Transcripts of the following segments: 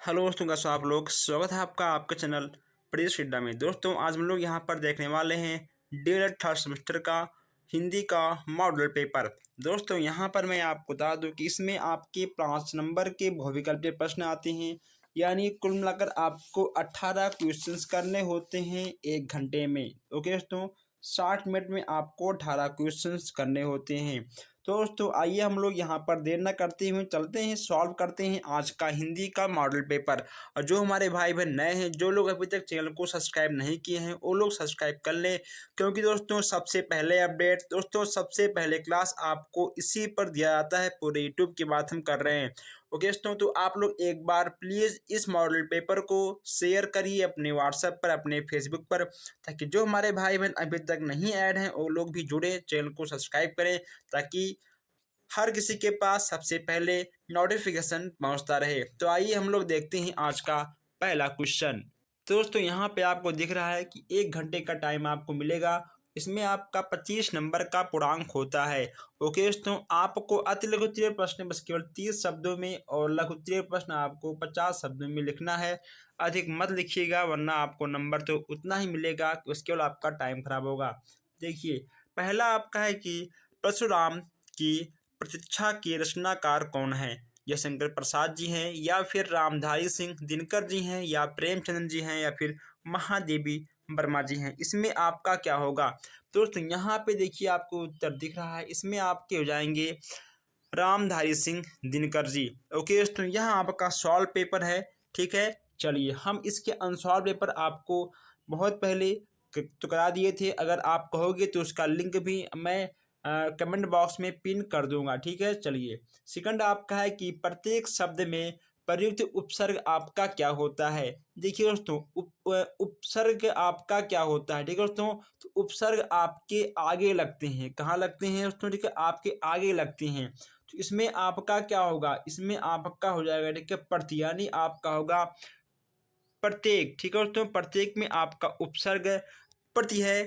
Hello दोस्तों, कैसे हो आप लोग। स्वागत है आपका आपके चैनल प्रिंस अड्डा में। दोस्तों आज हम लोग यहाँ पर देखने वाले हैं DELED थर्ड सेमेस्टर का हिंदी का मॉडल पेपर। दोस्तों यहाँ पर मैं आपको बता दूं कि इसमें आपके 5 नंबर के बहुविकल्पीय प्रश्न आते हैं, यानी कुल मिलाकर आपको 18 क्वेश्चंस करने होते हैं 1 घंटे में। ओके दोस्तों, 60 मिनट में आपको 18 क्वेश्चंस करने होते हैं। तो दोस्तों आइए हम लोग यहाँ पर देर न करते हुए चलते हैं, सॉल्व करते हैं आज का हिंदी का मॉडल पेपर। और जो हमारे भाई बहन नए हैं, जो लोग अभी तक चैनल को सब्सक्राइब नहीं किए हैं, वो लोग सब्सक्राइब कर लें, क्योंकि दोस्तों सबसे पहले अपडेट, दोस्तों सबसे पहले क्लास आपको इसी पर दिया जाता है, पूरे यूट्यूब की बात हम कर रहे हैं। ओके दोस्तों, तो आप लोग एक बार प्लीज़ इस मॉडल पेपर को शेयर करिए अपने व्हाट्सएप पर, अपने फेसबुक पर, ताकि जो हमारे भाई बहन अभी तक नहीं ऐड हैं वो लोग भी जुड़े, चैनल को सब्सक्राइब करें, ताकि हर किसी के पास सबसे पहले नोटिफिकेशन पहुंचता रहे। तो आइए हम लोग देखते हैं आज का पहला क्वेश्चन। तो दोस्तों यहाँ पे आपको दिख रहा है कि 1 घंटे का टाइम आपको मिलेगा। इसमें आपका 25 नंबर का पूर्णांक होता है। ओके दोस्तों, आपको अति लघु उत्तरीय प्रश्न बस केवल 30 शब्दों में और लघु उत्तरीय प्रश्न आपको 50 शब्दों में लिखना है। अधिक मत लिखिएगा, वरना आपको नंबर तो उतना ही मिलेगा कि उसके केवल आपका टाइम खराब होगा। देखिए, पहला आपका है कि परशुराम की प्रतीक्षा के रचनाकार कौन है। जयशंकर प्रसाद जी हैं, या फिर रामधारी सिंह दिनकर जी हैं, या प्रेमचंद्र जी हैं, या फिर महादेवी वर्मा जी हैं। इसमें आपका क्या होगा। दोस्तों यहाँ पे देखिए आपको उत्तर दिख रहा है, इसमें आपके हो जाएंगे रामधारी सिंह दिनकर जी। ओके दोस्तों, यहाँ आपका सॉल्व पेपर है। ठीक है, चलिए हम इसके अनसॉल्व पेपर आपको बहुत पहले तो करा दिए थे। अगर आप कहोगे तो उसका लिंक भी मैं कमेंट बॉक्स में पिन कर दूंगा। ठीक है, चलिए सेकंड आपका है कि प्रत्येक शब्द में प्रयुक्त उपसर्ग आपका क्या होता है। देखिए दोस्तों, उपसर्ग आपका क्या होता है। ठीक है दोस्तों, तो उपसर्ग आपके आगे लगते हैं। कहाँ लगते हैं दोस्तों, ठीक है, आपके आगे लगते हैं। तो इसमें आपका क्या होगा, इसमें आपका हो जाएगा, ठीक है, प्रति, यानी आपका होगा प्रत्येक। ठीक है दोस्तों, प्रत्येक में आपका उपसर्ग प्रति है।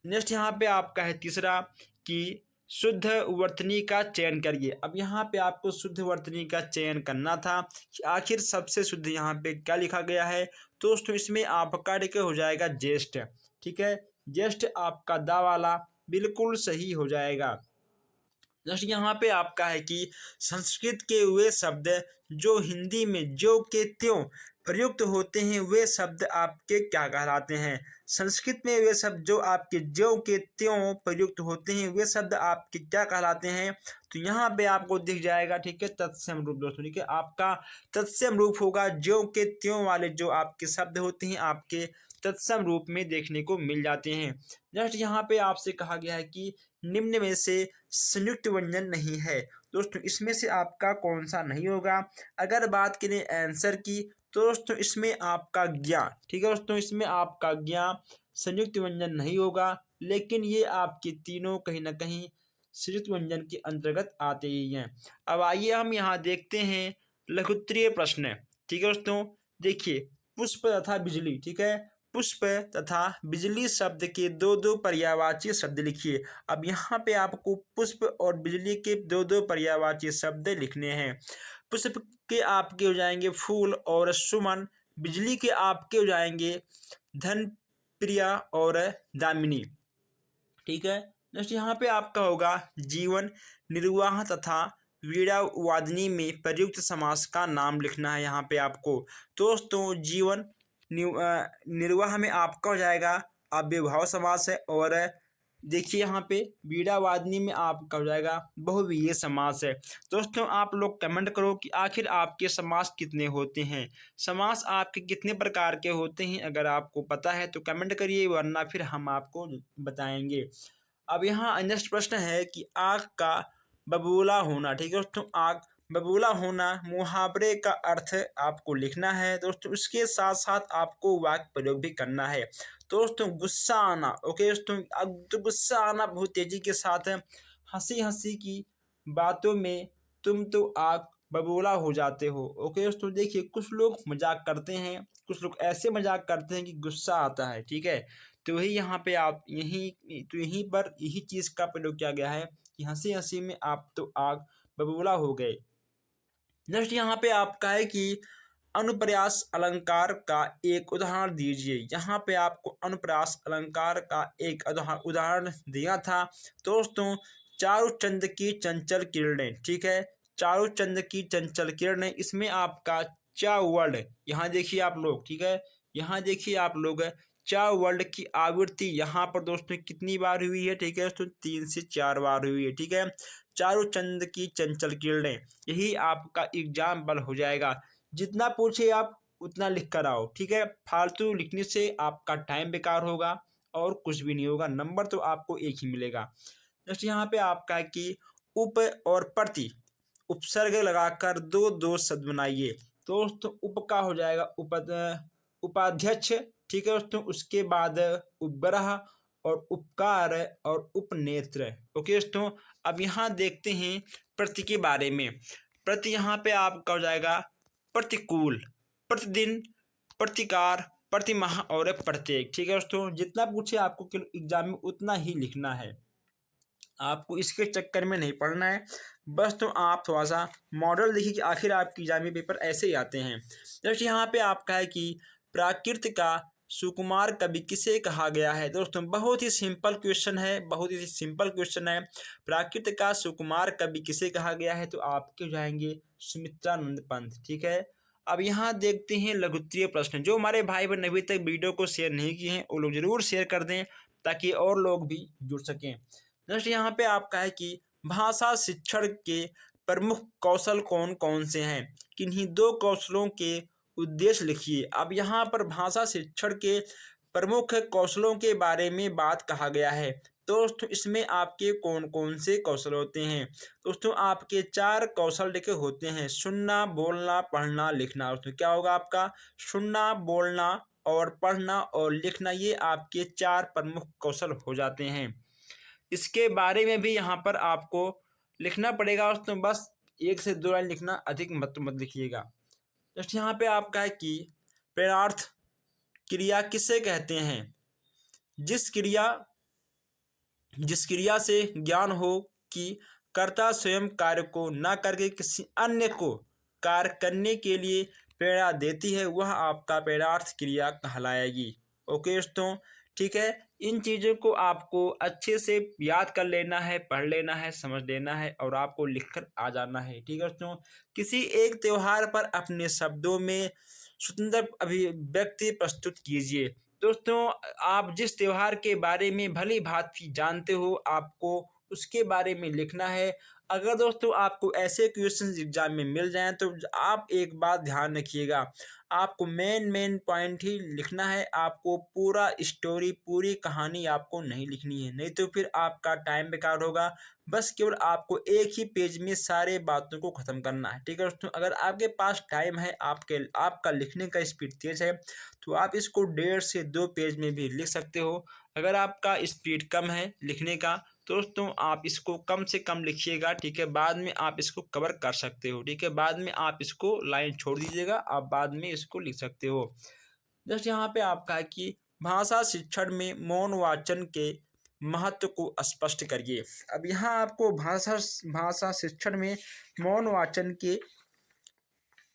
नेक्स्ट यहाँ पे आपका है तीसरा कि शुद्ध वर्तनी का चयन करिए। अब यहाँ पे आपको शुद्ध वर्तनी का चयन करना था कि आखिर सबसे शुद्ध यहाँ पे क्या लिखा गया है। तो दोस्तों इसमें आपका ठीक हो जाएगा ज्येष्ठ। ठीक है, ज्येष्ठ आपका दा वाला बिल्कुल सही हो जाएगा। जैसे यहाँ पे आपका है कि संस्कृत के वे शब्द जो हिंदी में ज्यों के त्यों प्रयुक्त होते हैं, वे शब्द आपके क्या कहलाते हैं। संस्कृत में वे शब्द जो आपके ज्यों के त्यों प्रयुक्त होते हैं, वे शब्द आपके क्या कहलाते हैं। तो यहाँ पे आपको दिख जाएगा, ठीक है, तत्सम रूप। दोस्तों ठीक है, आपका तत्सम रूप होगा। ज्यों के त्यों वाले जो आपके शब्द होते हैं आपके तत्सम रूप में देखने को मिल जाते हैं। नेक्स्ट यहाँ पे आपसे कहा गया है कि निम्न में से संयुक्त व्यंजन नहीं है। दोस्तों इसमें से आपका कौन सा नहीं होगा। अगर बात करें आंसर की, तो दोस्तों इसमें आपका ज्ञा, ठीक है दोस्तों, इसमें आपका ज्ञा संयुक्त व्यंजन नहीं होगा, लेकिन ये आपके तीनों कहीं ना कहीं संयुक्त व्यंजन के अंतर्गत आते ही हैं। अब आइए हम यहाँ देखते हैं लघुत्तरीय प्रश्न। ठीक है दोस्तों, देखिए पुष्प तथा बिजली, ठीक है, पुष्प तथा बिजली शब्द के दो दो पर्यायवाची शब्द लिखिए। अब यहाँ पे आपको पुष्प और बिजली के दो दो पर्यायवाची शब्द लिखने हैं। पुष्प के आपके हो जाएंगे फूल और सुमन, बिजली के आपके हो जाएंगे धन, प्रिया और दामिनी। ठीक है, नेक्स्ट यहाँ पे आपका होगा जीवन निर्वाह तथा वीणा वादनी में प्रयुक्त समास का नाम लिखना है यहाँ पे आपको। दोस्तों जीवन निर्वाह में आपका हो जाएगा अव्ययभाव समास है, और देखिए यहाँ पे वीणा वादनी में आपका हो जाएगा बहुव्रीहि समास है। दोस्तों आप लोग कमेंट करो कि आखिर आपके समास कितने होते हैं, समास आपके कितने प्रकार के होते हैं। अगर आपको पता है तो कमेंट करिए, वरना फिर हम आपको बताएंगे। अब यहाँ नेक्स्ट प्रश्न है कि आँख का बबूला होना। ठीक है दोस्तों, आँख बबूला होना मुहावरे का अर्थ आपको लिखना है। दोस्तों इसके साथ साथ आपको वाक्य प्रयोग भी करना है। दोस्तों गुस्सा आना, ओके दोस्तों, अब तो गुस्सा आना बहुत तेजी के साथ है। हंसी हंसी की बातों में तुम तो आग बबूला हो जाते हो। ओके दोस्तों, देखिए कुछ लोग मजाक करते हैं, कुछ लोग ऐसे मजाक करते हैं कि गुस्सा आता है। ठीक है, तो वही यहाँ पे आप यहीं पर यही चीज़ का प्रयोग किया गया है कि हंसी हंसी में आप तो आग बबूला हो गए। नेक्स्ट यहाँ पे आपका है कि अनुप्रास अलंकार का एक उदाहरण दीजिए। यहाँ पे आपको अनुप्रास अलंकार का एक उदाहरण दिया था दोस्तों, चारुचंद की चंचल किरणें। ठीक है, चारुचंद की चंचल किरणें, इसमें आपका चा वर्ड, यहाँ देखिए आप लोग, ठीक है, यहाँ देखिए आप लोग, चा वर्ड की आवृत्ति यहाँ पर दोस्तों कितनी बार हुई है? ठीक है दोस्तों, 3 से 4 बार हुई है। ठीक है, चारुचंद की चंचल किरणें, यही आपका एग्जाम्पल हो जाएगा। जितना पूछे आप उतना लिख कर आओ। ठीक है, फालतू लिखने से आपका टाइम बेकार होगा और कुछ भी नहीं होगा, नंबर तो आपको एक ही मिलेगा। नेक्स्ट यहाँ पे आपका है कि उप और प्रति उपसर्ग लगाकर दो दो शब्द बनाइए। दोस्तों उप का हो जाएगा उपाध्यक्ष। ठीक है दोस्तों, उसके बाद उपग्रह और उपकार और उपनेत्र। ओके दोस्तों, अब यहाँ देखते हैं प्रति के बारे में। प्रति यहाँ पे आपका हो जाएगा प्रतिकूल, प्रतिदिन, प्रतिकार, प्रतिमाह और प्रत्येक। ठीक है दोस्तों, जितना पूछे आपको एग्जाम में उतना ही लिखना है, आपको इसके चक्कर में नहीं पढ़ना है। बस तो आप थोड़ा सा मॉडल देखिए कि आखिर आपकी एग्जामी पेपर ऐसे ही आते हैं। जैसे यहाँ पे आपका है कि प्राकृत का सुकुमार कवि किसे कहा गया है। दोस्तों बहुत ही सिंपल क्वेश्चन है, बहुत ही सिंपल क्वेश्चन है। प्राकृत का सुकुमार कवि किसे कहा गया है, तो आपके हो जाएंगे सुमित्रानंद पंत। ठीक है, अब यहाँ देखते हैं लघुत्तरीय प्रश्न। जो हमारे भाई बहन अभी तक वीडियो को शेयर नहीं किए हैं वो लोग जरूर शेयर कर दें ताकि और लोग भी जुड़ सकें। नेक्स्ट यहाँ पे आपका है कि भाषा शिक्षण के प्रमुख कौशल कौन कौन से हैं, किन्हीं दो कौशलों के उद्देश्य लिखिए। अब यहाँ पर भाषा शिक्षण के प्रमुख कौशलों के बारे में बात कहा गया है। दोस्तों इसमें आपके कौन कौन से कौशल होते हैं? दोस्तों आपके 4 कौशल लिखे होते हैं, सुनना, बोलना, पढ़ना, लिखना। दोस्तों क्या होगा आपका? सुनना, बोलना और पढ़ना और लिखना, ये आपके 4 प्रमुख कौशल हो जाते हैं। इसके बारे में भी यहाँ पर आपको लिखना पड़ेगा दोस्तों, बस 1 से 2 लाइन लिखना, अधिक मत लिखिएगा। जस्ट यहाँ पे आपका है कि प्रेरणार्थ क्रिया किसे कहते हैं? जिस क्रिया से ज्ञान हो कि कर्ता स्वयं कार्य को न करके किसी अन्य को कार्य करने के लिए प्रेरणा देती है, वह आपका प्रेरणार्थ क्रिया कहलाएगी। ओके दोस्तों, ठीक है, इन चीज़ों को आपको अच्छे से याद कर लेना है, पढ़ लेना है, समझ लेना है और आपको लिखकर आ जाना है। ठीक है दोस्तों, किसी एक त्यौहार पर अपने शब्दों में स्वतंत्र अभिव्यक्ति प्रस्तुत कीजिए। दोस्तों आप जिस त्यौहार के बारे में भली भांति जानते हो, आपको उसके बारे में लिखना है। अगर दोस्तों आपको ऐसे क्वेश्चंस एग्जाम में मिल जाएं तो आप एक बात ध्यान रखिएगा, आपको मेन पॉइंट ही लिखना है। आपको पूरा स्टोरी, पूरी कहानी आपको नहीं लिखनी है, नहीं तो फिर आपका टाइम बेकार होगा। बस केवल आपको एक ही पेज में सारे बातों को ख़त्म करना है। ठीक है दोस्तों, अगर आपके पास टाइम है, आपका लिखने का स्पीड तेज़ है, तो आप इसको 1.5 से 2 पेज में भी लिख सकते हो। अगर आपका स्पीड कम है लिखने का, दोस्तों आप इसको कम से कम लिखिएगा। ठीक है, बाद में आप इसको कवर कर सकते हो। ठीक है, बाद में आप इसको लाइन छोड़ दीजिएगा, आप बाद में इसको लिख सकते हो। जस्ट यहाँ पे आपका है कि भाषा शिक्षण में मौन वाचन के महत्व को स्पष्ट करिए। अब यहाँ आपको भाषा शिक्षण में मौन वाचन के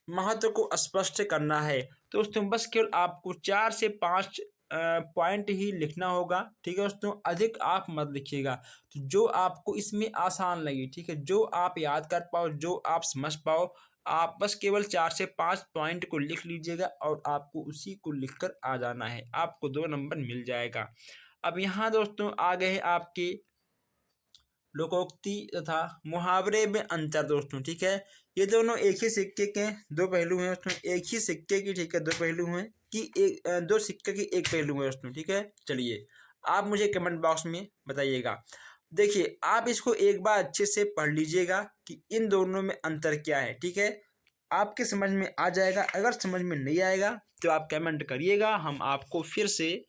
महत्व को स्पष्ट करना है। दोस्तों बस केवल आपको 4 से 5 पॉइंट ही लिखना होगा। ठीक है दोस्तों, अधिक आप मत लिखिएगा, तो जो आपको इसमें आसान लगे, ठीक है, जो आप याद कर पाओ, जो आप समझ पाओ, आप बस केवल 4 से 5 पॉइंट को लिख लीजिएगा और आपको उसी को लिखकर आ जाना है, आपको 2 नंबर मिल जाएगा। अब यहाँ दोस्तों आ गए हैं आपके लोकोक्ति तथा मुहावरे में अंतर। दोस्तों ठीक है, ये दोनों एक ही सिक्के के 2 पहलू हैं दोस्तों, एक ही सिक्के की, ठीक है, 2 पहलू हैं कि 2 सिक्के की 1 पहलू है दोस्तों। ठीक है, चलिए आप मुझे कमेंट बॉक्स में बताइएगा। देखिए आप इसको एक बार अच्छे से पढ़ लीजिएगा कि इन दोनों में अंतर क्या है। ठीक है, आपके समझ में आ जाएगा। अगर समझ में नहीं आएगा तो आप कमेंट करिएगा, हम आपको फिर से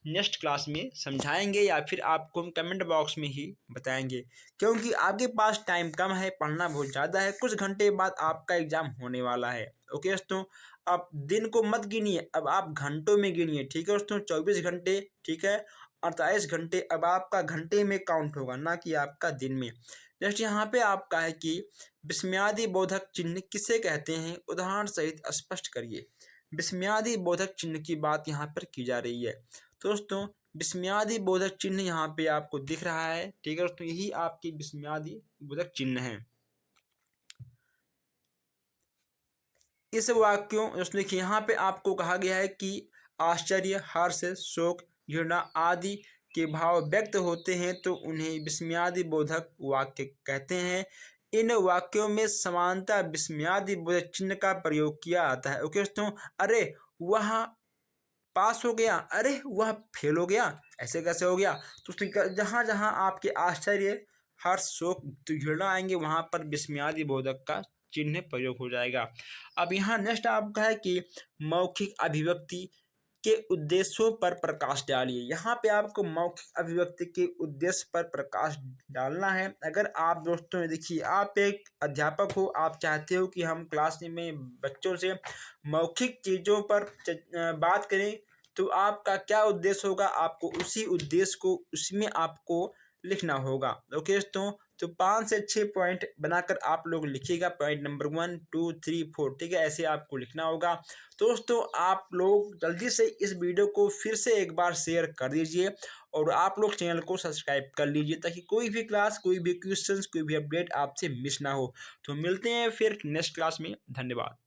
नेक्स्ट क्लास में समझाएंगे या फिर आपको हम कमेंट बॉक्स में ही बताएंगे, क्योंकि आपके पास टाइम कम है, पढ़ना बहुत ज़्यादा है, कुछ घंटे बाद आपका एग्ज़ाम होने वाला है। ओके दोस्तों, आप दिन को मत गिनिए, अब आप घंटों में गिनिए। ठीक है दोस्तों, 24 घंटे, ठीक है, 48 घंटे अब आपका घंटे में काउंट होगा, ना कि आपका दिन में। जैसे यहाँ पे आपका है कि विस्मयादि बोधक चिन्ह किसे कहते हैं, उदाहरण सहित स्पष्ट करिए। विस्मयादि बोधक चिन्ह की बात यहाँ पर की जा रही है। तो दोस्तों विस्मयादि बोधक चिन्ह यहाँ पे आपको दिख रहा है, ठीक है दोस्तों, यही आपकी विस्मयादि बोधक चिन्ह है। इस वाक्यों दोस्तों देखिए यहाँ पे आपको कहा गया है कि आश्चर्य, हर्ष, शोक, घृणा आदि के भाव व्यक्त होते हैं तो उन्हें विस्मयादि बोधक वाक्य कहते हैं। इन वाक्यों में समानता विस्मयादि बोधक चिन्ह का प्रयोग किया जाता है। ओके दोस्तों, अरे वह पास हो गया, अरे वह फेल हो गया, ऐसे कैसे हो गया। तो जहाँ जहाँ आपके आश्चर्य, हर्ष, शोक, घृणा आएंगे वहाँ पर विस्मयादि बोधक का चिन्ह प्रयोग हो जाएगा। अब यहाँ नेक्स्ट आपका है कि मौखिक अभिव्यक्ति के उद्देश्यों पर प्रकाश डालिए। यहाँ पे आपको मौखिक अभिव्यक्ति के उद्देश्य पर प्रकाश डालना है। अगर आप दोस्तों देखिए आप एक अध्यापक हो, आप चाहते हो कि हम क्लास में बच्चों से मौखिक चीज़ों पर बात करें, तो आपका क्या उद्देश्य होगा, आपको उसी उद्देश्य को उसमें आपको लिखना होगा। ओके दोस्तों, तो 5 से 6 पॉइंट बनाकर आप लोग लिखिएगा, पॉइंट नंबर 1 2 3 4, ठीक है, ऐसे आपको लिखना होगा। दोस्तों आप लोग जल्दी से इस वीडियो को फिर से एक बार शेयर कर दीजिए और आप लोग चैनल को सब्सक्राइब कर लीजिए ताकि कोई भी क्लास, कोई भी क्वेश्चंस, कोई भी अपडेट आपसे मिस ना हो। तो मिलते हैं फिर नेक्स्ट क्लास में। धन्यवाद।